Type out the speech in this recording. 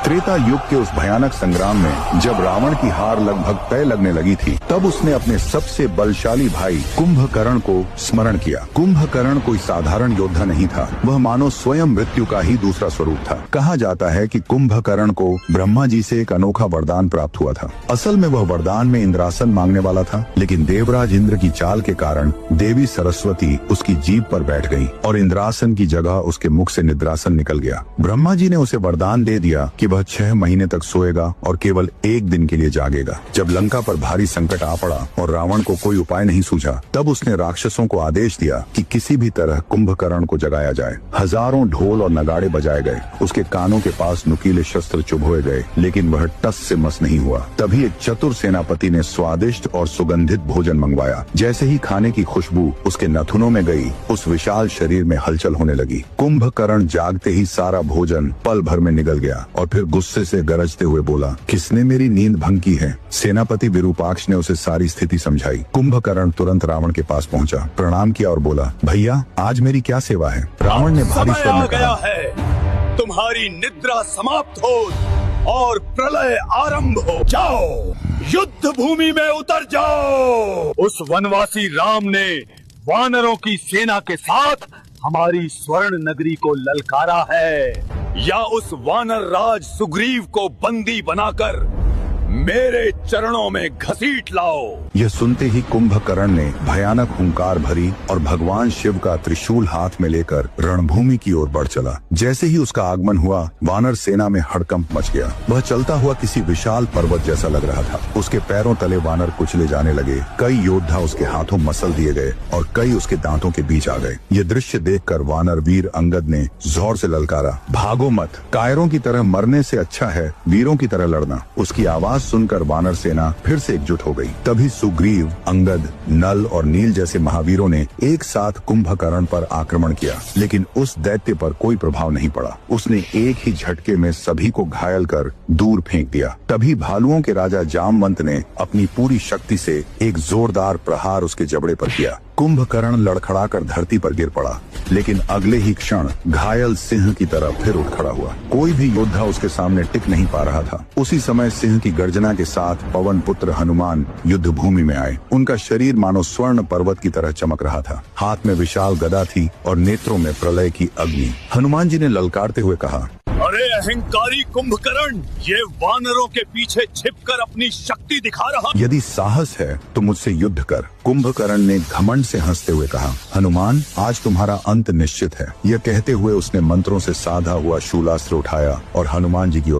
त्रेता युग के उस भयानक संग्राम में जब रावण की हार लगभग तय लगने लगी थी, तब उसने अपने सबसे बलशाली भाई कुंभकर्ण को स्मरण किया। कुंभकर्ण कोई साधारण योद्धा नहीं था, वह मानो स्वयं मृत्यु का ही दूसरा स्वरूप था। कहा जाता है कि कुंभकर्ण को ब्रह्मा जी से एक अनोखा वरदान प्राप्त हुआ था। असल में वह वरदान में इंद्रासन मांगने वाला था, लेकिन देवराज इंद्र की चाल के कारण देवी सरस्वती उसकी जीभ पर बैठ गई और इंद्रासन की जगह उसके मुख से निद्रासन निकल गया। ब्रह्मा जी ने उसे वरदान दे दिया कि वह 6 महीने तक सोएगा और केवल 1 दिन के लिए जागेगा। जब लंका पर भारी संकट आ पड़ा और रावण को कोई उपाय नहीं सूझा, तब उसने राक्षसों को आदेश दिया कि किसी भी तरह कुंभकर्ण को जगाया जाए। हजारों ढोल और नगाड़े बजाए गए, उसके कानों के पास नुकीले शस्त्र चुभोए गए, लेकिन वह टस से मस नहीं हुआ। तभी एक चतुर सेनापति ने स्वादिष्ट और सुगंधित भोजन मंगवाया। जैसे ही खाने की खुशबू उसके नथुनों में गई, उस विशाल शरीर में हलचल होने लगी। कुंभकर्ण जागते ही सारा भोजन पल भर में निगल गया और फिर गुस्से से गरजते हुए बोला, किसने मेरी नींद भंग की है? सेनापति विरूपाक्ष ने उसे सारी स्थिति समझाई। कुंभकर्ण तुरंत रावण के पास पहुंचा, प्रणाम किया और बोला, भैया आज मेरी क्या सेवा है? रावण ने भारी स्वर में कहा, तुम्हारी निद्रा समाप्त हो और प्रलय आरंभ हो। जाओ, युद्ध भूमि में उतर जाओ। उस वनवासी राम ने वानरों की सेना के साथ हमारी स्वर्ण नगरी को ललकारा है, या उस वानर राज सुग्रीव को बंदी बनाकर मेरे चरणों में घसीट लाओ। यह सुनते ही कुंभकर्ण ने भयानक हुंकार भरी और भगवान शिव का त्रिशूल हाथ में लेकर रणभूमि की ओर बढ़ चला। जैसे ही उसका आगमन हुआ, वानर सेना में हड़कंप मच गया। वह चलता हुआ किसी विशाल पर्वत जैसा लग रहा था। उसके पैरों तले वानर कुचले जाने लगे, कई योद्धा उसके हाथों मसल दिए गए और कई उसके दांतों के बीच आ गए। ये दृश्य देखकर वानर वीर अंगद ने जोर से ललकारा, भागो मत, कायरों की तरह मरने से अच्छा है वीरों की तरह लड़ना। उसकी आवाज सुनकर वानर सेना फिर से एकजुट हो गई। तभी सुग्रीव, अंगद, नल और नील जैसे महावीरों ने एक साथ कुंभकर्ण पर आक्रमण किया, लेकिन उस दैत्य पर कोई प्रभाव नहीं पड़ा। उसने एक ही झटके में सभी को घायल कर दूर फेंक दिया। तभी भालुओं के राजा जामवंत ने अपनी पूरी शक्ति से एक जोरदार प्रहार उसके जबड़े पर किया। कुंभकर्ण लड़खड़ाकर धरती पर गिर पड़ा, लेकिन अगले ही क्षण घायल सिंह की तरह फिर उठ खड़ा हुआ। कोई भी योद्धा उसके सामने टिक नहीं पा रहा था। उसी समय सिंह की गर्जना के साथ पवन पुत्र हनुमान युद्ध भूमि में आए। उनका शरीर मानो स्वर्ण पर्वत की तरह चमक रहा था। हाथ में विशाल गदा थी और नेत्रों में प्रलय की अग्नि। हनुमान जी ने ललकारते हुए कहा, अरे अहंकारी कुंभकर्ण, ये वानरों के पीछे छिपकर अपनी शक्ति दिखा रहा। यदि साहस है तो मुझसे युद्ध कर। कुंभकर्ण ने घमंड से हंसते हुए कहा, हनुमान आज तुम्हारा अंत निश्चित है। यह कहते हुए उसने मंत्रों से साधा हुआ शूलास्त्र उठाया और हनुमान जी की